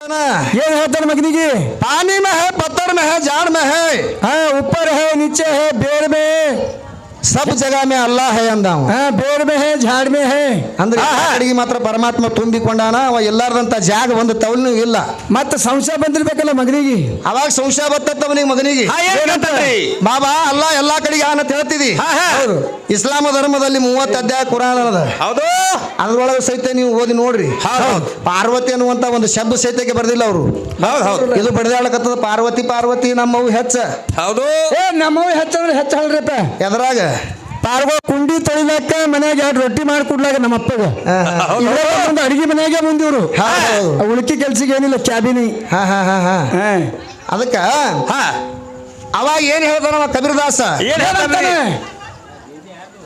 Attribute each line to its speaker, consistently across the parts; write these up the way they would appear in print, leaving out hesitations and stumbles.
Speaker 1: ಏನ್ ಹೇಳ್ತಾನೆ ಮಗನಿಗೆ?
Speaker 2: पानी में है, पत्थर में है, झाड़ में है,
Speaker 1: हाँ ऊपर है, नीचे है, पेड़ में,
Speaker 2: सब जगह में अल्लाह है अंदाव.
Speaker 1: हाँ पेड़ में है, झाड़ में है.
Speaker 2: ಅಂದ್ರೆ ಅಡಿಗೆ ಮಾತ್ರ ಪರಮಾತ್ಮ ತುಂಬಿಕೊಂಡಾನ. ಅವ ಎಲ್ಲಾರ್ದಂತ ಜಾಗ ಒಂದು ತವಲ್ನೂ ಇಲ್ಲ.
Speaker 1: ಮತ್ತೆ ಸಂಶಯ ಬಂದಿರ್ಬೇಕಲ್ಲ ಮಗನಿಗೆ.
Speaker 2: ಅವಾಗ ಸಂಶಯ ಬರ್ತವನಿಗೆ ಮಗನಿಗೆ. ಬಾಬಾ ಅಲ್ಲ ಎಲ್ಲಾ ಕಡೆಗೆ ಅಂತ ಹೇಳ್ತಿದಿ. ಇಸ್ಲಾಮ ಧರ್ಮದಲ್ಲಿ 30 ಅಧ್ಯಾಯ ಕುರಾನ್ ಅದ. ಹೌದು. ಅದ್ರೊಳಗೆ ಸಹಿತ ನೀವು ಓದಿ ನೋಡ್ರಿ. ಪಾರ್ವತಿ ಅನ್ನುವಂತ ಒಂದು ಶಬ್ದ ಸಹಿತಕ್ಕೆ ಬರ್ದಿಲ್ಲ ಅವರು. ಇದು ಬಡದಾಳಕತ್ತದ ಪಾರ್ವತಿ ಪಾರ್ವತಿ ನಮ್ಮವು ಹೆಚ್ಚ. ಹೌದು.
Speaker 1: ಏ ನಮ್ಮವು ಹೆಚ್ಚಂದ್ರೆ ಹೆಚ್ಚ ಅಲ್ರಿಪ್ಪ.
Speaker 2: ಎದ್ರಾಗ
Speaker 1: ಪಾರ್ವ ಕುಂಡಿ ತೊಳಿಲಾಕ ಮನ್ಯಾಗ 2 ರೊಟ್ಟಿ ಮಾಡಿ ಕೊಡ್ಲಾಕ ನಮ್ಮ ಅಪ್ಪಗ ಅಡಿಗೆ ಮನ್ಯಾಗ ಮುಂದಿವ್ರು. ಉಳ್ಕಿ ಕೆಲ್ಸಿಗೆ ಏನಿಲ್ಲ ಕ್ಯಾಬಿನಿ.
Speaker 2: ಅದಕ್ಕ ಅವಾಗ ಏನ್ ಹೇಳ್ತಾನ ಕಬೀರದಾಸ?
Speaker 1: ಏನ್ ಹೇಳ್ತಾನೆ?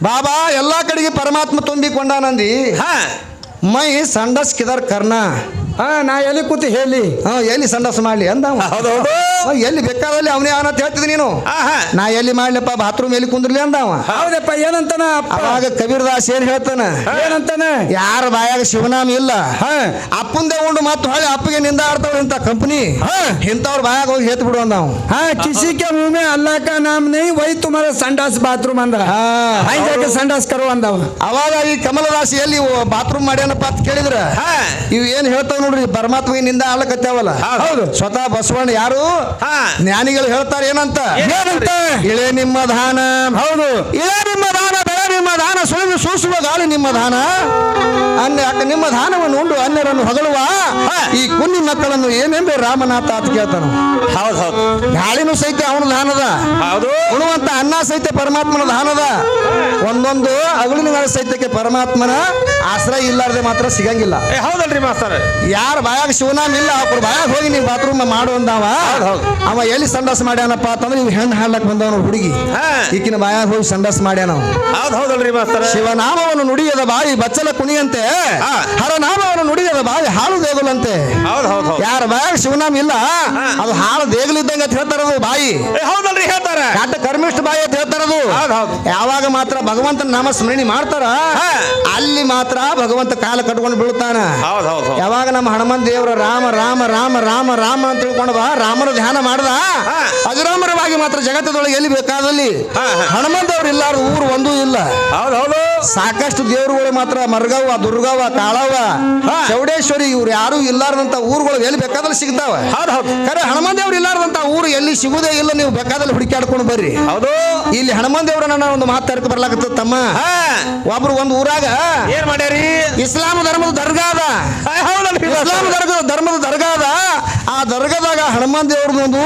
Speaker 2: ಬಾಬಾ ಎಲ್ಲಾ ಕಡೆಗೆ ಪರಮಾತ್ಮ ತುಂಬಿಕೊಂಡಾನಂದಿ. ಮೈ ಸಂಡಸ್ ಕಿದರ್ ಕರ್ನ.
Speaker 1: ನಾ ಎಲ್ಲಿ ಕೂತಿ ಹೇಳಿ
Speaker 2: ಎಲ್ಲಿ ಸಂಡಸ್ ಮಾಡ್ಲಿ ಅಂದ. ಎಲ್ಲಿ ಬೇಕಾದಲ್ಲಿ ಅವನೇ ಅವನಂತ ಹೇಳ್ತಿದ್ ನೀನು. ನಾ ಎಲ್ಲಿ ಮಾಡ್ಲಪ್ಪ ಬಾತ್ರೂಮ್ ಎಲ್ಲಿ ಕುಂದ್ರಲಿ ಅಂದವ.
Speaker 1: ಹೌದಪ್ಪ ಏನಂತಾನ?
Speaker 2: ಅವಾಗ ಕಬೀರದಾಸ್ ಏನ್ ಹೇಳ್ತಾನ?
Speaker 1: ಏನಂತಾನ?
Speaker 2: ಯಾರ ಬಾಯಾಗ ಶಿವನಾಮ ಇಲ್ಲ ಅಪ್ಪಂದೇ ಉಂಡು ಮತ್ತು ಹೊಳೆ ಅಪ್ಪಗೆ ನಿಂದ ಆಡ್ತಾವ ಇಂತ ಕಂಪನಿ ಇಂಥವ್ರ ಬಾಯಾಗ ಹೋಗಿ ಹೇತ್ ಬಿಡು ಅಂದವ.
Speaker 1: किसी के मुंह में अल्लाह का नाम नहीं, वही तुम्हारा संडास बाथरूम अंದ. ಜಾಕೆ ಸಂಡಾಸ್ ಕರು ಅಂದವ.
Speaker 2: ಅವಾಗ ಈ ಕಮಲದಾಸ್ ಎಲ್ಲಿ ಬಾತ್ರೂಮ್ ಮಾಡ್ಯಾನಪ್ಪ ಅಂತ ಕೇಳಿದ್ರ ಇವ್ ಏನ್ ಹೇಳ್ತಾವ ನೋಡ್ರಿ, ಪರಮಾತ್ಮಗೆ ನಿಂದ ಆಳಕತ್ಯಾವಲ್ಲ. ಹೌದು. ಸ್ವತಃ ಬಸವಣ್ಣ ಯಾರು ಜ್ಞಾನಿಗಳು ಹೇಳ್ತಾರೆ ಏನಂತ?
Speaker 1: ಏನಂತ?
Speaker 2: ಇಳೆ ನಿಮ್ಮ ದಾನ.
Speaker 1: ಹೌದು.
Speaker 2: ಇಳೆ ನಿಮ್ಮ ದಾನ, ಬೆಳೆ ನಿಮ್ಮ ದಾನ, ಸುಳಿದು ಸೂಸುವ ಗಾಳಿ ನಿಮ್ಮ ದಾನ, ನಿಮ್ಮ ದಾನವನ್ನು ಉಂಡು ಅನ್ಯರನ್ನು ಹೊಗಳುವ ಈ ಕುನ್ನಿ ಮಕ್ಕಳನ್ನು ಏನೆಂದು ರಾಮನಾಥ ಅಂತ ಕೇಳ್ತಾನ. ಹೌದು ಹೌದು. ಗಾಳಿನೂ ಸಹಿತ ಅವನ ದಾನದ. ಹೌದು. ಉಣುವಂತ ಅನ್ನ ಸಹಿತ ಪರಮಾತ್ಮನ ದಾನದ. ಒಂದೊಂದು ಅಗಳಿನ ಸಹಿತಕ್ಕೆ ಪರಮಾತ್ಮನ ಆಶ್ರಯ ಇಲ್ಲಾರ್ದೆ ಮಾತ್ರ ಸಿಗಂಗಿಲ್ಲ.
Speaker 1: ಹೌದಲ್ರಿ ಮಾಸ್ತರ್?
Speaker 2: ಯಾರ ಬಾಯಾಗ ಶಿವನಾಮ ಇಲ್ಲ ಅವ್ರ ಬಾಯಾಗ ಹೋಗಿ ನೀವು ಬಾತ್ರೂಮ್ ಮಾಡು ಅಂದವ. ಅವ ಎಲ್ಲಿ ಸಂಡಾಸ್ ಮಾಡ್ಯಾನಪ್ಪ ಅಂತಂದ್ರೆ ಇವ್ ಹೆಣ್ಣು ಹಾಡ್ಲಕ್ ಬಂದವನು ಹುಡುಗಿ. ಈಕಿನ ಬಾಯಾಗ ಹೋಗಿ ಸಂಡಾಸ್ ಮಾಡ್ಯಾನ.
Speaker 1: ಹೌದಲ್ರಿ ಮಾಸ್ತರ್?
Speaker 2: ಶಿವನಾಮವನ್ನು ನುಡಿಯದ ಬಾಯಿ ಬಚ್ಚಲ ಕುಣಿಯಂತೆ, ಹರನಾಮವನ್ನು ನುಡಿಯದ ಬಾಯಿ ಹಾಳು ದೇಗುಲಂತೆ. ಯಾರ ಬಾಯಾಗ ಶಿವನಾಮ ಇಲ್ಲ ಅದು ಹಾಳು ದೇಗುಲಿದ್ದಂಗ ಅಂತ ಹೇಳ್ತಾರದು ಬಾಯಿ.
Speaker 1: ಹೌದಲ್ರಿ ಹೇಳ್ತಾರೆ.
Speaker 2: ಕಾಟ ಕರ್ಮಿಷ್ಠ ಬಾಯಿ ಅಂತ ಹೇಳ್ತಾರದು. ಯಾವಾಗ ಮಾತ್ರ ಭಗವಂತನ ನಾಮ ಸ್ಮರಣೆ ಮಾಡ್ತಾರ ಅಲ್ಲಿ ಮಾತ್ರ ಭಗವಂತ ಕಾಲ ಕಟ್ಕೊಂಡು ಬೀಳ್ತಾನ. ಯಾವಾಗ ನಮ್ಮ ಹನುಮಂತ ದೇವರ ರಾಮ ರಾಮ ರಾಮ ರಾಮ ರಾಮ ಅಂತ ತಿಳ್ಕೊಂಡ ರಾಮನ ಧ್ಯಾನ ಮಾಡ್ದ ಅಜರಾಮರವಾಗಿ ಮಾತ್ರ ಜಗತ್ತದೊಳಗೆ ಎಲ್ಲಿ ಬೇಕಾದಲ್ಲಿ ಹನುಮಂತ ದೇವ್ರು ಇಲ್ಲಾರ ಊರು ಒಂದೂ ಇಲ್ಲ. ಸಾಕಷ್ಟು ದೇವರುಗಳು ಮಾತ್ರ ಮರ್ಗವ್ವ, ದುರ್ಗವ್ವ, ಕಾಳವ್ವ, ಚೌಡೇಶ್ವರಿ ಇವ್ರು ಯಾರು ಇಲ್ಲಾರದಂತ ಊರುಗಳು ಎಲ್ಲಿ ಬೇಕಾದಲ್ಲಿ ಸಿಗ್ತಾವ. ಖರೆ ಹನುಮಂತ ದೇವ್ರು ಇಲ್ಲಾರದಂತ ಊರು ಎಲ್ಲಿ ಸಿಗುದೇ ಇಲ್ಲ. ನೀವು ಬೇಕಾದಲ್ಲಿ ಹುಡುಕಾಡ್ಕೊಂಡು ಬರ್ರಿ. ಹೌದು. ಇಲ್ಲಿ ಹನುಮಂತ ದೇವ್ರ ನನ್ನ ಒಂದು ಮಾತಾಡ್ಕ ಬರ್ಲಾಕತ್ತ ತಮ್ಮ. ಒಬ್ರು ಒಂದು ಊರಾಗ
Speaker 1: ಏನ್ ಮಾಡ್ಯಾರಿ?
Speaker 2: ಇಸ್ಲಾಂ ಧರ್ಮದ ದರ್ಗಾ ಅದ. ಇಸ್ಲಾಂ ಧರ್ಮದ ದರ್ಗಾ ಅದ. ಆ ದರ್ಗಾದಾಗ ಹನುಮಂತ ದೇವ್ರದ್ದು ಒಂದು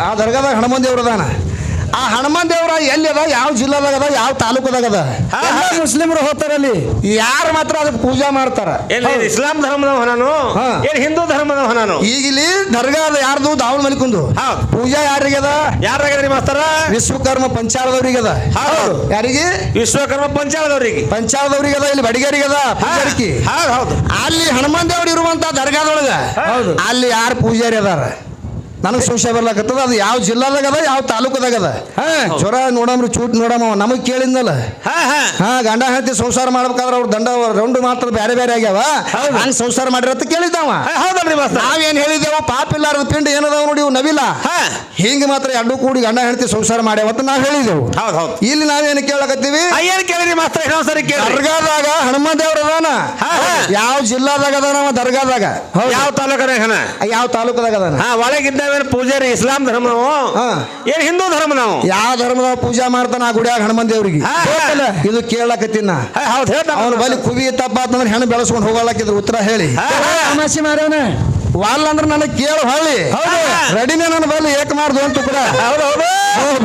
Speaker 2: ಆ ದರ್ಗಾದಾಗ ಹನುಮಂತ ದೇವ್ರ ಅದಾನ. ಆ ಹನುಮಂತ ದೇವ್ರ ಎಲ್ಲಿ ಅದ, ಯಾವ ಜಿಲ್ಲಾದಾಗ ಅದ, ಯಾವ ತಾಲೂಕದಾಗ ಅದ,
Speaker 1: ಮುಸ್ಲಿಮರು ಹೋಗ್ತಾರಲ್ಲಿ.
Speaker 2: ಯಾರು ಮಾತ್ರ ಅದಕ್ಕೆ ಪೂಜಾ ಮಾಡ್ತಾರ.
Speaker 1: ಇಸ್ಲಾಂ ಧರ್ಮದವ ನಾನು, ಹಿಂದೂ ಧರ್ಮದವ ನಾನು.
Speaker 2: ಈಗ ಇಲ್ಲಿ ದರ್ಗಾ ಅದ ಯಾರ್ದು? ದಾವಲ್ ಮಲಿಕುಂದು. ಪೂಜಾ ಯಾರಿಗದ?
Speaker 1: ಯಾರಾಗದ್ರಿ ಮಾಸ್ತರ?
Speaker 2: ವಿಶ್ವಕರ್ಮ ಪಂಚಾಳದವ್ರಿಗೆ ಅದ. ಯಾರಿಗೆ?
Speaker 1: ವಿಶ್ವಕರ್ಮ ಪಂಚಾಳದವ್ರಿಗೆ.
Speaker 2: ಪಂಚಾಳದವ್ರಿಗೆ ಅದ. ಇಲ್ಲಿ ಬಡಿಗೇರಿಗೆ ಪೂಜಾರಿಕಿ. ಅಲ್ಲಿ ಹನುಮಂತ ದೇವ್ರು ಇರುವಂತ ದರ್ಗಾದೊಳಗ ಅಲ್ಲಿ ಯಾರು ಪೂಜಾರಿ ಅದಾರ? ನನಗೆ ಸಂಶಯ ಬರ್ಲಾಕತ್ತದ. ಅದು ಯಾವ ಜಿಲ್ಲಾದಾಗ ಅದ, ಯಾವ ತಾಲೂಕದಾಗ ಅದ? ಜ್ವರ ನೋಡಮ್ರಿ, ಚೂಟ್ ನೋಡಮ್ಮ. ನಮಗ್ ಕೇಳಿದ್ನಲ್ಲ ಗಂಡ ಹೆಂಡತಿ ಸಂಸಾರ ಮಾಡ್ಬೇಕಾದ್ರೆ ಅವ್ರ ದಂಡ ರೌಂಡ್ ಮಾತ್ರ ಬೇರೆ ಬೇರೆ ಆಗ್ಯಾವ, ಹಂಗ ಸಂಸಾರ ಮಾಡಿರತ್ತ ಕೇಳಿದ್ದಾವ. ನಾವೇನ್ ಹೇಳಿದ್ದೇವ? ಪಾಪ ಇಲ್ಲಾರದ ಪಿಂಡ್ ಏನದಾವ ನೋಡಿ ಇವು ನವಿಲ ಹಿಂಗ ಮಾತ್ರ ಎರಡು ಕೂಡಿ ಗಂಡ ಹೆಂಡತಿ ಸಂಸಾರ ಮಾಡ್ಯಾವತ್ತ ನಾವ್ ಹೇಳಿದೆವು. ಇಲ್ಲಿ ನಾವೇನು ಕೇಳಕತ್ತೀವಿ?
Speaker 1: ಏನ್ ಕೇಳಿರಿ ಮಾಸ್ತರ?
Speaker 2: ದರ್ಗಾದಾಗ ಹನುಮಂತ ದೇವ್ರ ಅದಾನ. ಯಾವ ಜಿಲ್ಲಾದಾಗ ಅದಾನ ದರ್ಗಾದಾಗ?
Speaker 1: ಯಾವ ತಾಲೂಕದಾಗ?
Speaker 2: ಯಾವ ತಾಲೂಕದಾಗ ಅದಾನ?
Speaker 1: ಒಳಗಿದ್ದಾವೆ ಪೂಜಾರಿ ಇಸ್ಲಾಂ ಧರ್ಮ ಏನ್ ಹಿಂದೂ ಧರ್ಮ? ನಾವು
Speaker 2: ಯಾವ ಧರ್ಮದ ಪೂಜಾ ಮಾಡ್ತಾನ ಆ ಗುಡಿಯಾಗ ಹನುಮಂತ ದೇವ್ರಿಗೆ? ಇದು ಕೇಳಕತ್ತಿನ. ಅವ್ನು ಬಲಿ ಕುವಿ ತಪ್ಪ ಅಂತಂದ್ರೆ ಹೆಣ್ಣು ಬೆಳೆಸ್ಕೊಂಡು ಹೋಗಲಾಕಿದ್ರು. ಉತ್ತರ ಹೇಳಿ
Speaker 1: ತಮಾಷೆ ಮಾರವನ
Speaker 2: ವಾಲ್ ಅಂದ್ರೆ ನನಗೆ ಕೇಳು ಹೊಳ್ಳಿ ರೆಡಿನೇ ನನ್ನ ಬಲ್ಲಿ ಏಕ ಮಾಡ್ದು ಅಂತ ಕೂಡ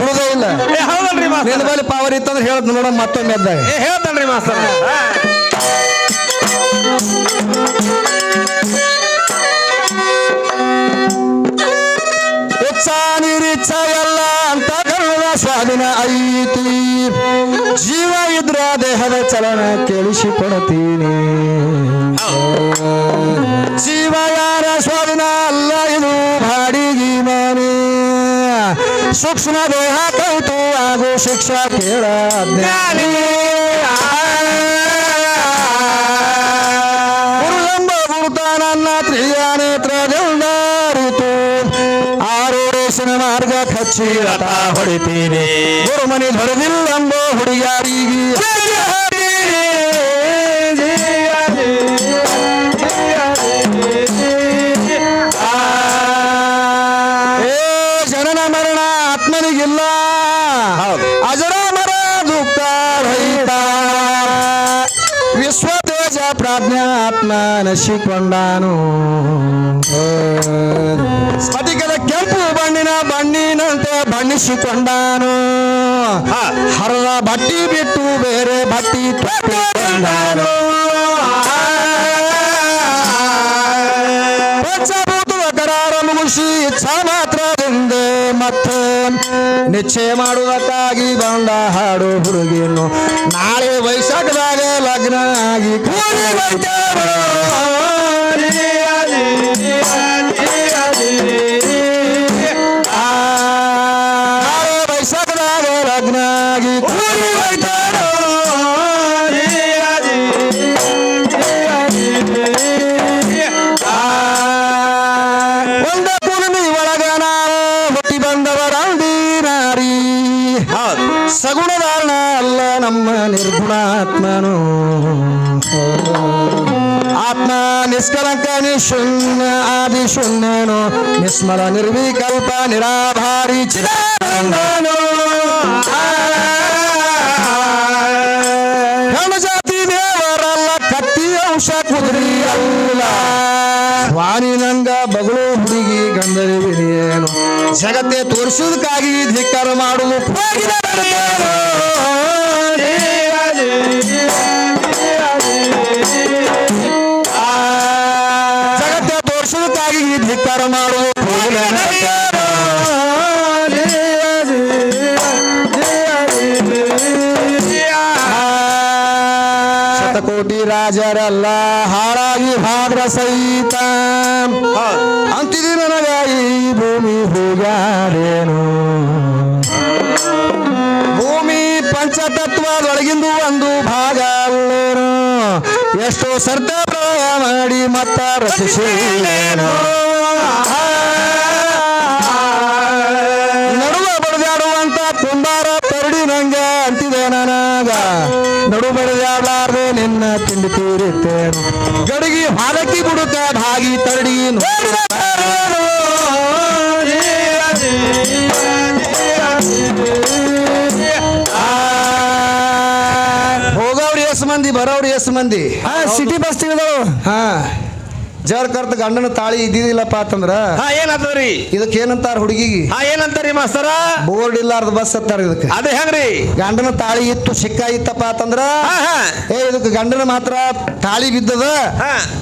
Speaker 2: ಬಿಡುದೇ ಇಲ್ಲ. ನಿನ್ನ ಬಲ್ಲಿ ಪವರ್ ಇತ್ತಂದ್ರೆ ಹೇಳ್ದ ನೋಡ ಮತ್ತೊಮ್ಮೆ ಎದ್ದಾಗ
Speaker 1: ಹೇಳ್ತಲ್ರಿ ಮಾಸ್ತರ್.
Speaker 2: ನಿರೀಕ್ಷ ಎಲ್ಲ ಅಂತ ಕನ್ನಡ ಸ್ವಾಧೀನ ಐತಿ. ಜೀವ ಇದ್ರ ದೇಹದ ಚಲನ ಕೇಳಿಸಿಕೊಡ್ತೀನಿ. ಜೀವ ಯಾರ ಸ್ವಾಧೀನ ಅಲ್ಲ, ಇದು ಬಾಡಿಗೆ ಮನೆ. ಸೂಕ್ಷ್ಮ ದೇಹ ಕೌತು ಹಾಗೂ ಶಿಕ್ಷಾ ಕೇಳ ಜ್ಞಾನಿ. ಗುರು ಎಂಬ ಗುರುತ ನನ್ನ
Speaker 1: ತಿಳಿಯ ನೇತ್ರದಿಂದ ಅರಿತು ಆರೋರೇಶನ ಮಾರ್ಗ ಕಚ್ಚಿ ರಥ ಹೊಡಿತೀನಿ ಗುರುಮನಿ ಹೊಡೆದಿಲ್ಲಂಬೋ ಹುಡುಗಾರಿಗೆ ಜನನ ಮರಣ ಆತ್ಮನಿಗಿಲ್ಲ ಅಜರ ಮರ ದುಃಖ ರಹಿತ ವಿಶ್ವ ತೇಜ ಪ್ರಾಜ್ಞಾತ್ಮ ನಶಿಕೊಂಡಾನು ಸ್ಫಟಿಕದ ಕೆಂಪು ಬಣ್ಣಿನಂತೆ ಬಣ್ಣಿಸಿಕೊಂಡಾನು ಹರದ ಬಟ್ಟಿ ಬಿಟ್ಟು ಬೇರೆ ಬಟ್ಟಿ ತೊಟ್ಟುಕೊಂಡಾನು ಪಂಚಭೂತದ ಕರಾರ ಮುಗಿಸಿ ಇಚ್ಛಾ ಮಾತ್ರದಿಂದ ಮತ್ತೆ ನಿಶ್ಚಯ ಮಾಡುವುದಕ್ಕಾಗಿ ಬಂದ ಹಾಡು ಹುಡುಗಿಯನ್ನು ನಾಳೆ ವೈಶಾಖದಾಗ ಲಗ್ನ ಆಗಿ ನಾಳೆ ವೈಶಾಖದಾಗ ಲಗ್ನ ಆಗಿ ಒಂದ ಕುಲಮಿ ಒಳಗ ನಾವು ಹುಟ್ಟಿ ಬಂದವರಂದಿ ನಾರಿ ಸಗುಣಧಾರಣ ಅಲ್ಲ ನಮ್ಮ ನಿರ್ಗುಣಾತ್ಮನು ಆತ್ಮ ನಿಷ್ಕಲಂಕ ನಿಶೂನ್ಯ ಆದಿ ಶೂನ್ಯನು ನಿಸ್ಮಲ ನಿರ್ವಿಕಲ್ಪ ನಿರಾಭಾರಿ ಚಿದಾನಂದನು ಹೆಣ್ಣು ಜಾತಿ ದೇವರಲ್ಲ ಕತ್ತಿ ಅಂಶ ಕುದುರಿ ಅಲ್ಲ ವಾಣಿನಂಗ ಬಗಳು ಹುಡುಗಿ ಗಂಧರ್ವಿನಿಯೇನು ಜಗತ್ತೇ ತೋರಿಸುವುದಕ್ಕಾಗಿ ಧಿಕ್ಕಾರ ಮಾಡುವುದು ಜಗತ್ತೇ ತೋರಿಸುವುದಕ್ಕಾಗಿ ಧಿಕ್ಕಾರ ಮಾಡುವುದು ಶತಕೋಟಿ ರಾಜರಲ್ಲ ಹಾಳಾಗಿ ಭಾದ್ರ ಸಹಿತ ಅಂತಿದಿ ನನಗಾಗಿ ಭೂಮಿ ಹೋಗ್ಯಾರೇನು ಭೂಮಿ ಪಂಚತತ್ವದೊಳಗಿಂದು ಒಂದು ಭಾಗ ಅಲ್ಲೇನು ಎಷ್ಟೋ ಸರ್ತ ಪ್ರಯ ಮಾಡಿ ಮತ್ತ ರಚಿಸೇನು ನಡುವ ಬಡಿದಾಡುವಂತ ಕುಂಬಾರ ತರಡಿ ನಂಗ ಅಂತಿದೆ ನನಗ ನಡು ಬಡಿದಾಡಲಾರ್ದೆ ನಿನ್ನ ತಿಂಡಿ ತೀರಿತ್ತೇನು ಗಡಿಗೆ ಹಾಲಕ್ಕಿ ಬಿಡುತ್ತ ಭಾಗಿ ತರಡಿ ಹೋಗೋರು ಎಷ್ಟು ಮಂದಿ ಬರೋರು ಎಷ್ಟು ಮಂದಿ ಸಿಟಿ ಬಸ್ ತಿಳಿದವು ಹಾ ಜರ್ ಕರ್ತ ಗಂಡನ ತಾಳಿ ಇದ್ದಿದ್ದಿಲ್ಲಪ್ಪ ಅಂತಂದ್ರ
Speaker 3: ಏನಾದ್ರಿ
Speaker 1: ಇದಕ್ಕೆ ಏನಂತಾರ ಹುಡುಗಿಗೆ
Speaker 3: ಏನಂತಾರಿ ಮಾಸ್ತರ
Speaker 1: ಬೋರ್ಡ್ ಇಲ್ಲಾರ್ದ ಬಸ್ ಅಂತಾರ ಇದಕ್ಕೆ
Speaker 3: ಅದ ಹೆಂಗ್ರಿ
Speaker 1: ಗಂಡನ ತಾಳಿ ಇತ್ತು ಸಿಕ್ಕ ಇತ್ತಪ್ಪ ಅಂತಂದ್ರ ಇದಕ್ಕೆ ಗಂಡನ ಮಾತ್ರ ತಾಳಿ ಬಿದ್ದದ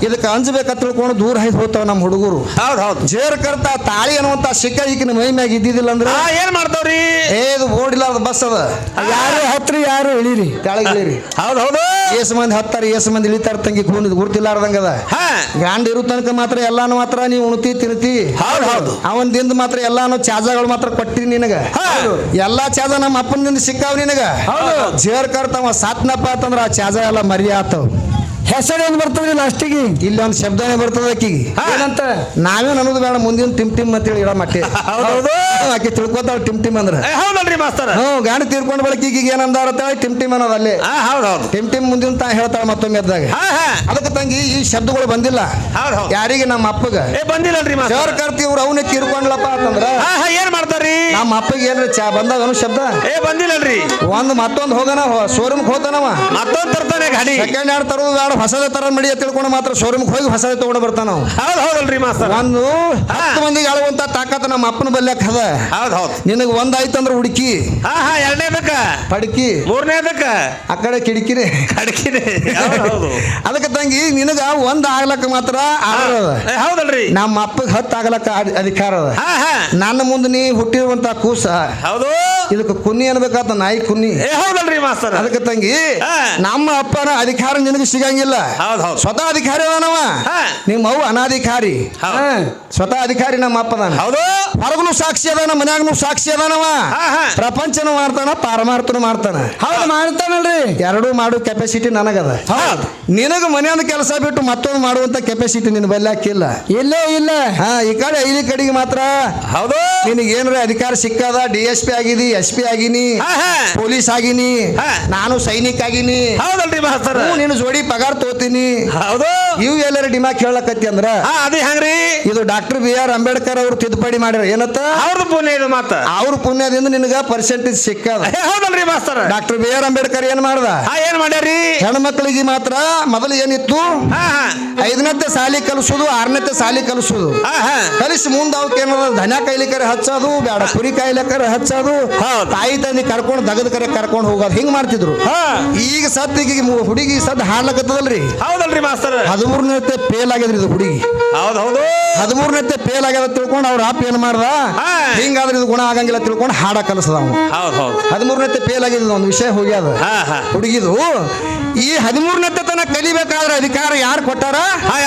Speaker 1: ಇದಕ್ಕೆ ಅಂಜಬೇಕಂತ ತಿಳ್ಕೊಂಡು ದೂರ ಹೈದ್ ಹೋಗ್ತಾವ ನಮ್ಮ ಹುಡುಗರು
Speaker 3: ಹೌದ್ ಹೌದ್
Speaker 1: ಜೇರ್ ಕರ್ತ ತಾಳಿ ಅನ್ನುವಂತ ಸಿಕ್ಕ ಈಗಿನ ಮೈ ಮ್ಯಾಗ ಇದ್ದಿದ್ದಿಲ್ಲ ಅಂದ್ರ
Speaker 3: ಏನ್ ಮಾಡ್ತಾವ್ರಿ
Speaker 1: ಇದು ಬೋರ್ಡ್ ಇಲ್ಲಾರ್ದ ಬಸ್ ಅದ ಯಾರು ಹತ್ರಿ ಯಾರು ಇಳಿರಿ ಕೆಳಗೆ ಇಳಿರಿ
Speaker 3: ಹೌದ್ ಹೌದು
Speaker 1: ಏಸ್ ಮಂದಿ ಹತ್ತಾರ ಏಸ್ ಮಂದಿ ಇಳಿತಾರ ತಂಗಿ ಕೂನಿದ್ ಗುರ್ತಿಲ್ಲಾರ್ದಂಗದ ಗಂಡ ಇರೋ ತನಕ ಮಾತ್ರ ಎಲ್ಲಾನು ಮಾತ್ರ ನೀವು ಉಣ್ತಿ ತಿನ್ತಿ
Speaker 3: ಹೌದ್ ಹೌದು
Speaker 1: ಅವನ್ ದಿಂದ ಮಾತ್ರ ಎಲ್ಲಾನು ಚಾಜಗಳು ಮಾತ್ರ ಕೊಟ್ಟಿರಿ ನಿನಗ ಎಲ್ಲಾ ಚಾಜ ನಮ್ಮ ಅಪ್ಪನಿಂದ ಸಿಕ್ಕಾವ್ ನಿನಗ ಜೇರ್ ಕರ್ತಾವ ಸಾತ್ನಪ್ಪ ಅಂತಂದ್ರ ಆ ಚಾಜ ಎಲ್ಲ ಮರಿ ಆತವ್ ಹೆಸರು ಏನ್ ಬರ್ತದ್ರಿ ಲಾಸ್ಟಿಗೆ ಇಲ್ಲಿ ಒಂದು ಶಬ್ದನೇ ಬರ್ತದ ಆಕಿಗೆ ಏನಂತ ನಾವೇನ್ ಅನ್ನೋದು ಬೇಡ ಮುಂದಿನ ಟಿಮ್ ಟಿಮ್ ಅಂತೇಳಿ ಇಡ ಮಟ್ಟೆ ಆಕಿ ತಿಳ್ಕೊತಾಳ ಟಿಮ್ ಟಿಮ್ ಅಂದ್ರ
Speaker 3: ಹೌದಲ್ರಿ ಮಾಸ್ತರ
Speaker 1: ಗಾಡಿ ತೀರ್ಕೊಂಡ್ ಬಳಕ ಈಗ ಏನಂದಾರ ಟಿಮ್ ಟಿಮ್ ಅನ್ನೋದು ಅಲ್ಲೇ
Speaker 3: ಹೌದ್ ಹೌದು
Speaker 1: ಟಿಮ್ ಟಿಮ್ ಮುಂದಿನ ತಾ ಹೇಳ್ತಾಳ ಮತ್ತೊಮ್ಮೆ ಎದ್ದಾಗ ಅದಕ್ಕೆ ತಂಗಿ ಈ ಶಬ್ದಗಳು ಬಂದಿಲ್ಲ ಯಾರಿಗೆ ನಮ್ಮ ಅಪ್ಪಗ
Speaker 3: ಬಂದಿಲ್ಲಲ್ರಿ
Speaker 1: ಜೋರ್ ಕರ್ತಿ ಇವ್ರು ಅವನೇ ತೀರ್ಕೊಂಡ್ಲಪ್ಪ ಅಂತಂದ್ರ
Speaker 3: ಏನ್ ಮಾಡ್ತಾರ್ರಿ
Speaker 1: ನಮ್ಮ ಅಪ್ಪಗೆ ಏನ್ರ ಚಾ ಬಂದಾವ ಶಬ್ದ
Speaker 3: ಬಂದಿಲ್ಲಲ್ರಿ
Speaker 1: ಒಂದ್ ಮತ್ತೊಂದ್ ಹೋಗನ ಶೋರೂಮ್ ಹೋತಾನವ
Speaker 3: ಮತ್ತೊಂದ್ ತರ್ತಾನೆ ಗಾಡಿ
Speaker 1: ಸೆಕೆಂಡ್ ಹ್ಯಾಂಡ್ ತರೋದು ಬೇಡ ಹೊಸದೇ ತರ ಮಡಿ ತಿಳ್ಕೊಂಡು ಮಾತ್ರ ಶೋರೂಮ್ ಹೋಗಿ ಹೊಸದೇ ತಗೊಂಡು ಬರ್ತಾನ ನಾವು
Speaker 3: ಹೌದಲ್ರಿ ಮಾಸ್ತರ
Speaker 1: ಒಂದು 10 ಮಂದಿಗೆ ಆಳುವಂತ ತಾಕತ್ ನಮ್ಮ ಅಪ್ಪನ ಬಲ್ಯಾಕ ಅದ
Speaker 3: ಹೌದ್ ಹೌದ್
Speaker 1: ನಿನಗ ಒಂದ್ ಆಯ್ತಂದ್ರ ಹುಡುಕಿ
Speaker 3: ಎರಡನೇದಕ್ಕ
Speaker 1: ಪಡ್ಕಿ
Speaker 3: ಮೂರನೇದಕ್ಕ
Speaker 1: ಆ ಕಡೆ ಕಿಡಿಕಿರಿ
Speaker 3: ಕಡಕಿರಿ
Speaker 1: ಅದಕ್ಕೆ ತಂಗಿ ನಿನಗ ಒಂದ್ ಆಗ್ಲಕ್ಕ ಮಾತ್ರ
Speaker 3: ಹೌದಲ್ರಿ
Speaker 1: ನಮ್ಮ ಅಪ್ಪಗೆ 10 ಆಗ್ಲಕ್ಕ ಅಧಿಕಾರ ಅದ ನನ್ನ ಮುಂದೆ ನೀ ಹುಟ್ಟಿರುವಂತ ಕೂಸ
Speaker 3: ಹೌದು
Speaker 1: ಇದಕ್ಕೆ ಕುನ್ನಿ ಅನ್ಬೇಕಾತ ನಾಯಿ ಕುನ್ನಿ
Speaker 3: ಹೌದಲ್ರಿ ಮಾಸ್ತರ
Speaker 1: ಅದಕ್ಕೆ ತಂಗಿ ನಮ್ಮ ಅಪ್ಪನ ಅಧಿಕಾರ ನಿನಗೆ ಸಿಗಂಗಿಲ್ಲ ಸ್ವತಃ ಅಧಿಕಾರಿ ಅದಾನವ ನಿಮ್ಮ ಅವು ಅನಾಧಿಕಾರಿ ಸ್ವತಃ ಅಧಿಕಾರಿ ನಮ್ಮ ಅಪ್ಪದಾನ
Speaker 3: ಹೌದು
Speaker 1: ಹೊರಗನು ಸಾಕ್ಷಿ ಅದ
Speaker 2: ಅದಾನ ಮನ್ಯಾಗನು ಸಾಕ್ಷಿ ಅದಾನವ ಪ್ರಪಂಚನೂ ಮಾಡ್ತಾನ ಪಾರಮಾರ್ಥನು ಮಾಡ್ತಾನ
Speaker 1: ಹೌದು ಮಾಡ್ತಾನಲ್ರಿ
Speaker 2: ಎರಡೂ ಮಾಡೋ ಕೆಪಾಸಿಟಿ ನನಗದ ನಿನಗ ಮನೆಯೊಂದು ಕೆಲಸ ಬಿಟ್ಟು ಮತ್ತೊಂದು ಮಾಡುವಂತ ಕೆಪಾಸಿಟಿ ನಿನ್ನ ಬಲ್ಲಾಕಿಲ್ಲ
Speaker 1: ಇಲ್ಲೇ ಇಲ್ಲ
Speaker 2: ಹಾ ಈ ಕಡೆ ಐದು ಕಡೆಗೆ ಮಾತ್ರ
Speaker 3: ಹೌದು
Speaker 2: ನಿನಗೆ ಏನ್ರ ಅಧಿಕಾರ ಸಿಕ್ಕದ DSP ಆಗಿದಿ SP ಆಗಿನಿ ಪೊಲೀಸ್ ಆಗಿನಿ ನಾನು ಸೈನಿಕ ಆಗಿನಿ
Speaker 3: ಹೌದಲ್ರಿ ಮಾಸ್ತರ
Speaker 2: ನಿನ್ನ ಜೋಡಿ ಪಗಾರ ತೋತೀನಿ
Speaker 3: ಹೌದು
Speaker 2: ಇವು ಎಲ್ಲರ ಡಿಮಾಕ್ ಹೇಳಕತ್ತಿ ಅಂದ್ರ
Speaker 3: ಅದು ಹೆಂಗ್ರಿ
Speaker 2: ಇದು ಡಾಕ್ಟರ್ BR ಅಂಬೇಡ್ಕರ್ ಅವರು ತಿದ್ದುಪಡಿ ಮಾಡ್ಯಾರ ಏನತ್ತ
Speaker 3: ಅವ್ರದ್ದು ಪುಣ್ಯ ಇದು ಮತ್ತ
Speaker 2: ಅವ್ರ ಪುಣ್ಯದಿಂದ ನಿನಗ ಪರ್ಸೆಂಟೇಜ್ ಸಿಕ್ಕದ
Speaker 3: ಹೌದಲ್ರಿ ಮಾಸ್ತರ
Speaker 2: ಡಾಕ್ಟರ್ BR ಅಂಬೇಡ್ಕರ್ ಏನ್ ಮಾಡ್ದ
Speaker 3: ಏನ್ ಮಾಡ್ಯಾರಿ
Speaker 2: ಹೆಣ್ಮಕ್ಳಿಗೆ ಮಾತ್ರ ಮೊದಲು ಏನಿತ್ತು 5ನೇತೆ ಸಾಲಿ ಕಲಿಸೋದು 6ನೇತೆ ಸಾಲಿ ಕಲಿಸೋದು ಕಲಿಸಿ ಮುಂದೆ ಅವಕ್ಕೆ ಏನದ ಧನ ಕಾಯ್ಲಿಕರೆ ಹಚ್ಚೋದು ಬೇಡ ಕುರಿ ಕಾಯ್ಲಿಕರೆ ಹಚ್ಚೋದು ತಾಯಿ ತಂದಿ ಕರ್ಕೊಂಡು ದಗದ ಕರೆ ಕರ್ಕೊಂಡು ಹೋಗೋದು ಹಿಂಗ್ ಮಾಡ್ತಿದ್ರು ಈಗ ಸತ್ತಿಗೆ ಹುಡುಗಿ ಸದ್ ಹಾಡ್ಲಕತ್ತದಲ್ರಿ
Speaker 3: ಹೌದಲ್ರಿ ಮಾಸ್ತರ
Speaker 2: 13ನೇತೆ ಫೇಲ್ ಆಗ್ಯದ್ರಿ ಇದು ಹುಡುಗಿ
Speaker 3: ಹೌದು
Speaker 2: 13ನೇತೆ ಫೇಲ್ ಆಗ್ಯದ ತಿಳ್ಕೊಂಡು ಅವ್ರ ಅಪ್ಪ ಏನ್ ಮಾಡ್ದ ಹಿಂಗಾದ್ರೆ ಇದು ಗುಣ ಆಗಂಗಿಲ್ಲ ತಿಳ್ಕೊಂಡು ಹಾಡ ಕಲಿಸದ ಅವನು
Speaker 3: ಹೌದು
Speaker 2: 13ನೇತೆ ಫೇಲ್ ಆಗಿದ್ದು ಒಂದು ವಿಷಯ ಹೋಗ್ಯದ ಹುಡುಗಿದು ಈ 13ನೇತೆ ತನಕ ಕಲಿಬೇಕಾದ್ರೆ ಅಧಿಕಾರ ಯಾರು ಕೊಟ್ಟಾರ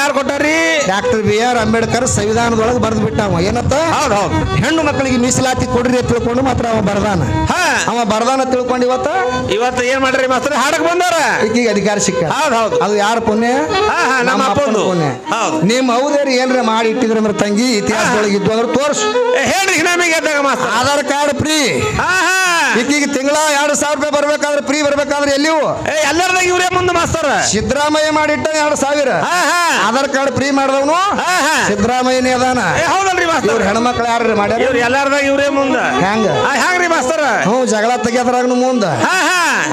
Speaker 3: ಯಾರು ಕೊಟ್ಟಾರಿ
Speaker 2: ಡಾಕ್ಟರ್ BR ಅಂಬೇಡ್ಕರ್ ಸಂವಿಧಾನದೊಳಗೆ ಬರೆದು ಬಿಟ್ಟ ಅವ ಏನತ್ತ ಹೆಣ್ಣು ಮಕ್ಕಳಿಗೆ ಮೀಸಲಾತಿ ಕೊಡ್ರಿ ಅಂತ ತಿಳ್ಕೊಂಡು ಮಾತ್ರ ಅವ ಬರ್ದಾನ ಅವ ಬರ್ದಾನ ತಿಳ್ಕೊಂಡು
Speaker 3: ಇವತ್ತು ಏನ್ ಮಾಡ್ರಿ ಮಾಸ್ತರ ಹಾಡಕ್ ಬಂದಾರ
Speaker 2: ಈಗೀಗ ಅಧಿಕಾರ ಸಿಕ್ಕ ಅದು ಯಾರ ಪುಣ್ಯ
Speaker 3: ನಮ್ಮ ಅಪ್ಪನ
Speaker 2: ಪುಣ್ಯ ನಿಮ್ ಹೌದೇರಿ ಏನ್ರ ಮಾಡಿ ಇಟ್ಟಿದ್ರ ಅಂದ್ರೆ ತಂಗಿ ಇತಿಹಾಸದೊಳಗೆ ಇದ್ದು ಅಂದ್ರೆ ತೋರ್ಸು
Speaker 3: ಹೇಳ್ರಿ ನಮಗೆ
Speaker 2: ಆಧಾರ್ ಕಾರ್ಡ್ ಫ್ರೀ ಈಗೀಗ ತಿಂಗಳ 2,000 ರೂಪಾಯಿ ಬರ್ಬೇಕಾದ್ರೆ ಫ್ರೀ ಬರ್ಬೇಕಾದ್ರೆ ಎಲ್ಲಿವು
Speaker 3: ಎಲ್ಲರದಾಗ ಇವ್ರೇ ಮುಂದೆ ಮಾಸ್ತರ
Speaker 2: ಸಿದ್ದರಾಮಯ್ಯ ಮಾಡಿಟ್ಟ 2,000 ಆಧಾರ್ ಕಾರ್ಡ್ ಫ್ರೀ ಮಾಡಿದವನು ಸಿದ್ದರಾಮಯ್ಯನೇ ಅದಾನ
Speaker 3: ಹೌದಲ್ರಿ ಮಾಸ್ತರ
Speaker 2: ಇವ್ರ ಹೆಣ್ಮಕ್ಳು ಯಾರು ಮಾಡ್ಯಾರ
Speaker 3: ಇವ್ರು ಎಲ್ಲಾರ್ದಾಗ ಇವ್ರೇ ಮುಂದ ಹೆಂಗ್ರಿ ಮಾಸ್ತರ
Speaker 2: ಜಗಳ ತೆಗಿಯೋದ್ರಾಗ ಮುಂದ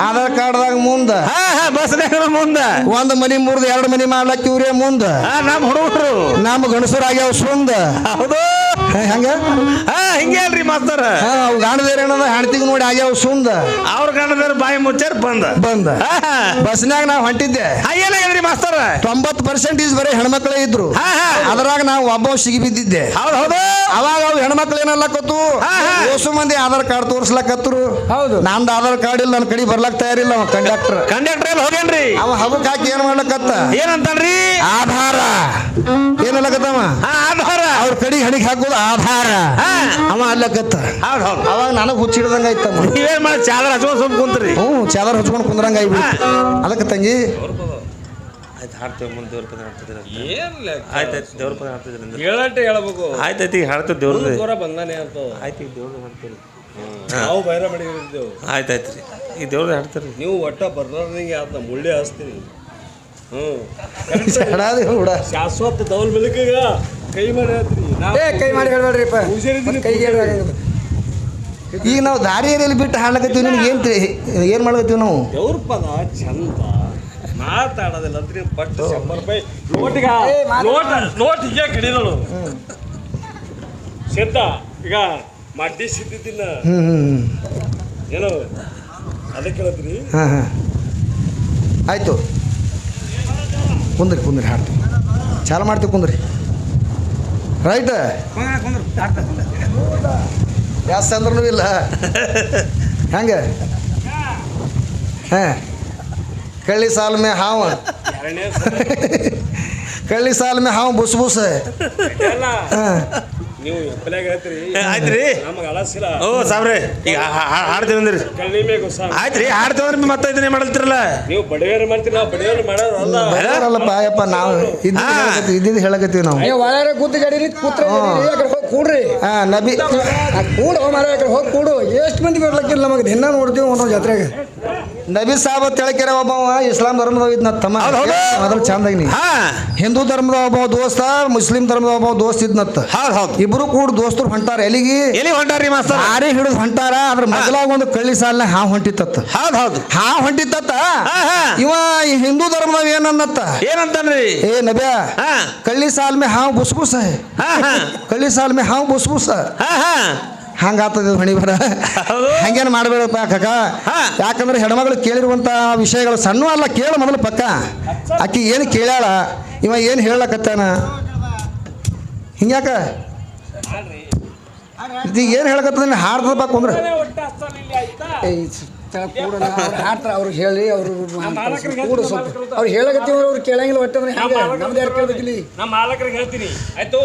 Speaker 2: ಆಧಾರ್ ಕಾರ್ಡ್ದಾಗ ಮುಂದ
Speaker 3: ಬಸ್ನಾಗ ಮುಂದ
Speaker 2: ಒಂದ್ ಮನಿ ಮುರಿದು 2 ಮನಿ ಮಾಡ್ಲಕ್ ಇವ್ರೇ ಮುಂದ
Speaker 3: ನಮ್ ಹುಡುಗರು
Speaker 2: ನಮ್ ಗಣಸರು ಆಗ್ಯಾವ ಸುಂದ
Speaker 3: ಹೌದು
Speaker 2: ಹಂಗ
Speaker 3: ಹಿಂಗೆ ಅಲ್ರಿ ಮಾಸ್ತರ
Speaker 2: ಅವು ಗಾಣದೇರ ಏನದ ಹೆಣ್ತಿಗ್ ನೋಡಿ ಆಗ್ಯಾವ ಸುಂದ
Speaker 3: ಅವ್ರ ಗಂಡದಾರ ಬಾಯಿ ಮುಚ್ಚಾರ ಬಂದ
Speaker 2: ಬಸ್ನಾಗ ನಾವ್ ಹೊಂಟಿದ್ದೆ
Speaker 3: ಏನಾಗ್ರಿ ಮಾಸ್ತರ
Speaker 2: 90% ಬರೀ ಹೆಣ್ಮಕ್ಳೇ ಇದ್ರು ಅದ್ರಾಗ ನಾವು ಒಬ್ಬ ಸಿಗಿ ಬಿದ್ದಿದ್ದೆ
Speaker 3: ಹೌದು
Speaker 2: ಅವಾಗ ಅವು ಹೆಣ್ಮಕ್ಳು ಏನಲ್ಲಕತ್ತು ಓಸು ಮಂದಿ ಆಧಾರ್ ಕಾರ್ಡ್ ತೋರ್ಸ್ಲಕತ್ರು
Speaker 1: ಹೌದು
Speaker 2: ನಂದು ಆಧಾರ್ ಕಾರ್ಡ್ ಇಲ್ಲ ನನ್ನ ಕಡೆ ಬರ್ಲಕ್ ತಯಾರಿಲ್ಲ ಅವ ಕಂಡಕ್ಟರ್
Speaker 3: ಹೋಗೇನ್ರಿ
Speaker 2: ಅವ ಹಬಕ್ ಹಾಕಿ ಏನ್ ಮಾಡ್ಲಕತ್ತ
Speaker 3: ಏನಂತಾನ್ರಿ
Speaker 2: ಆಧಾರ ಏನಲ್ಲಕತ್ತವ
Speaker 3: ಆಧಾರ
Speaker 2: ಅವ್ರ ಕಡೆ ಹಣಿಗೆ ಹಾಕೋದು ಆಧಾರ ಅವ ಅಲ್ಲಕತ್ತ
Speaker 3: ಹೌದು
Speaker 2: ಅವಾಗ ನನಗ್ ಹುಚ್ಚಿಡ್ದಂಗ ಆಯ್ತಮ್ಮ
Speaker 3: ನೀವೇನ್ ಮಾಡಿ ಚಾದರ್ ಹಚ್ಕೊಂಡ್ ಸ್ವಲ್ಪ ಕುಂತ್ರಿ
Speaker 2: ಚಾದರ್ ಹಚ್ಕೊಂಡ್ ಕುಂದ್ರಂಗ ಆಗ್ಬಿಟ್ಟು ಅದಕ್ಕೆ ತಂಗಿ
Speaker 3: ಹಾಡ್ತೇವೆ ಮುಂದೆ ದೇವ್ರ ಪದ ಹಾಡ್ತಿದ್ರೆ ಆಯ್ತಾಯ್ತು ದೇವ್ರ ಪದ ಹಾಡ್ತಿದ್ರಿ ಹೇಳಂటే ಹೇಳ್ಬೇಕು ಆಯ್ತಾಯ್ತು ಈಗ ಹಾಡ್ತೇವೆ ದೇವ್ರ ಬಂದಾನೆ ಅಂತ ಆಯ್ತು ಈಗ ದೇವ್ರ ಹಾಡ್ತೀರಿ ನಾವು ಬೈರ ಮಾಡಿದ್ದೇವೆ ಆಯ್ತಾಯ್ತು ರೀ ಈಗ ದೇವ್ರ ಹಾಡ್ತೀರಿ ನೀವು ಒಟ್ಟ ಬರ್ನಾರ್ದಂಗೆ ಆತ ಮುಳ್ಳೆ ಹಚ್ತೀರಿ ಶಾಶ್ವತ ದೌಲ್ ಬೆಳಕಿಗ ಕೈ ಮಾಡಿ
Speaker 1: ಕೈ ಮಾಡಿ ಹೇಳ್ಬೇಡ್ರಿಪ್ಪ ಕೈಗೆ
Speaker 2: ಈಗ ನಾವು ದಾರಿಯಲ್ಲಿ ಬಿಟ್ಟು ಹಾಡ್ಲಕತ್ತೀವಿ ನಿನಗೆ ಏನ್ ಮಾಡ್ಲತ್ತೀವಿ ನಾವು
Speaker 3: ದೇವ್ರ ಪದ ಚಂದ ಮಾತಾಡೋದಿಲ್ಲ ಅಂದ್ರೆ ಬಟ್ 100 ರೂಪಾಯಿ ನೋಟ್ ಹೀಗೆ ಕಡಿದಳು ಸಿದ್ಧ ಈಗ ಮಡ್ಡಿ ಸಿದ್ದಿದ್ದಿಲ್ಲ ಏನೋ ಅದಕ್ಕೆ ಕೇಳತ್ರಿ
Speaker 2: ಆಯ್ತು ಕುಂದ್ರಿ ಹಾಡ್ತೀವಿ ಚಾಲು ಮಾಡ್ತೀವಿ ಕುಂದ್ರಿ ರೈಟ್ ಜಾಸ್ತಿ ಅಂದ್ರೂ ಇಲ್ಲ ಹೆಂಗೆ ಕಳ್ಳಿ ಸಾಲ ಮೇ ಹಾವ ಕಳ್ಳಿ ಸಾಲ ಮೇ ಹಾವು ಬುಸ್
Speaker 3: ನೀವು ಆಯ್ತ್ರಿ ನಮಗೆ ಅಳಸಿಲ್ಲ ಓ ಸಾಬ್ರೆ ಈಗ ಹಾಡ್ತೀವಿ ಅಂದ್ರಿ ಆಯ್ತ್ರಿ ಹಾಡ್ತೀವಿ ಅಂದ್ರೆ ಮತ್ತೆ ಇದನ್ನೇ ಮಾಡಲ್ತಿರಲ್ಲ ನೀವು ಬಡವೇರು ಮಾಡ್ತೀರಿ ನಾವು ಬಡವೇರು
Speaker 2: ಮಾಡೋದಲ್ಲಪ್ಪ ಯಪ್ಪ ನಾವು ಇದ್ದಿದ್ದು ಹೇಳಕತ್ತೀವಿ ನಾವು
Speaker 1: ಒಳಗೆ ಕೂತು ಗಡಿ ಕೂತ್ರೆ ಕೂಡ್ರಿ
Speaker 2: ನಬಿ
Speaker 1: ಕೂಡು ಮರ ಹೋಗಿ ಕೂಡು ಎಷ್ಟು ಮಂದಿ ಬರ್ಲಕ್ಕಿಲ್ಲ ನಮಗೆ ದಿನ ನೋಡ್ತೀವಿ ಒಂದೊಂದು ಜಾತ್ರೆಗೆ
Speaker 2: ನಬಿ ಸಾಬ್ ತಿಳಕೆರೆ ಒಬ್ಬವ ಇಸ್ಲಾಂ ಧರ್ಮದ ಇದ್ನ ತಮ್ಮ ಮೊದಲು ಚಂದಾಗಿ ನೀ ಹಿಂದೂ ಧರ್ಮದ ಒಬ್ಬ ದೋಸ್ತ ಮುಸ್ಲಿಂ ಧರ್ಮದ ಒಬ್ಬ ದೋಸ್ತ ಇದ್ನತ್ತ ಇಬ್ರು ಕೂಡ ದೋಸ್ತರು ಹೊಂಟಾರ ಎಲ್ಲಿ
Speaker 3: ಹೊಂಟಾರಿ ಮಾಸ್ತರ್
Speaker 2: ಆರಿ ಹಿಡಿದು ಹೊಂಟಾರ ಅದ್ರ ಮಗಲಾಗ ಒಂದು ಕಳ್ಳಿ ಸಾಲಿನ ಹಾವು ಹೊಂಟಿತ್ತ ಹಾವು ಹೊಂಟಿತ್ತ ಇವ ಈ ಹಿಂದೂ ಧರ್ಮದ ಏನಂತಾನ್ರಿ ಏ ನಬ್ಯಾ ಕಳ್ಳಿ ಸಾಲ್ ಮೇ ಹಾವು ಬುಸ್ಬುಸ್ ಕಳ್ಳಿ ಸಾಲ್ ಮೇ ಹಾವು ಬುಸ್ಬುಸ್ ಹಂಗಾಗ್ತದ ಹೊಣಿ ಬರ ಹಂಗೇನು ಮಾಡಬೇಡಪ್ಪ ಕಾಕ ಯಾಕಂದ್ರೆ ಹೆಣ್ಮಗಳು ಕೇಳಿರುವಂಥ ವಿಷಯಗಳು ಸಣ್ಣ ಅಲ್ಲ ಕೇಳ ಮೊದಲು ಪಕ್ಕ ಆಕಿ ಏನು ಕೇಳ್ಯಾಳ ಇವ ಏನು ಹೇಳಕತ್ತಾನ ಹಿಂಗ್ಯಾಕ ಈಗ ಏನು ಹೇಳಕತ್ತದ ಹಾಡ್ದಪ್ಪ ಕುಂದ್ರೆ
Speaker 1: ಹಾಡ್ತಾರೆ ಅವ್ರಿಗೆ ಹೇಳಿ ಅವರು ಕೂಡ ಸ್ವಲ್ಪ ಅವ್ರು ಹೇಳಕತ್ತೀವ್ರು ಅವ್ರು ಕೇಳಂಗಿಲ್ಲ ಒಟ್ಟಂದ್ರೆ ನಮ್ದು ಯಾರು ಕೇಳ್ಬೇಕಿಲ್ಲಿ
Speaker 3: ನಮ್ಮ ಮಾಲಕರಿಗೆ ಹೇಳ್ತೀನಿ ಆಯ್ತು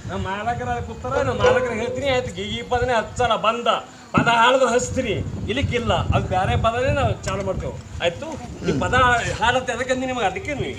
Speaker 3: ನಮ್ಮ ಮಾಲಕರ ಕೂತಾರ ನಮ್ಮ ಮಾಲಕರ ಹೇಳ್ತೀನಿ ಆಯ್ತು ಈ ಪದನೇ ಹಚ್ಚಲ್ಲ ಬಂದ ಪದ ಹಾಡಿದ್ರೆ ಹಚ್ತೀರಿ ಇಲ್ಲಿಕ್ಕಿಲ್ಲ ಅದು ಬೇರೆ ಪದನೇ ನಾವು ಚಾಲು ಮಾಡ್ತೇವೆ ಆಯ್ತು ಈ ಪದ ಹಾಡತ್ತೆ ಅದಕ್ಕೆ ನಿಮಗೆ ಅದಕ್ಕೆ ನೀವು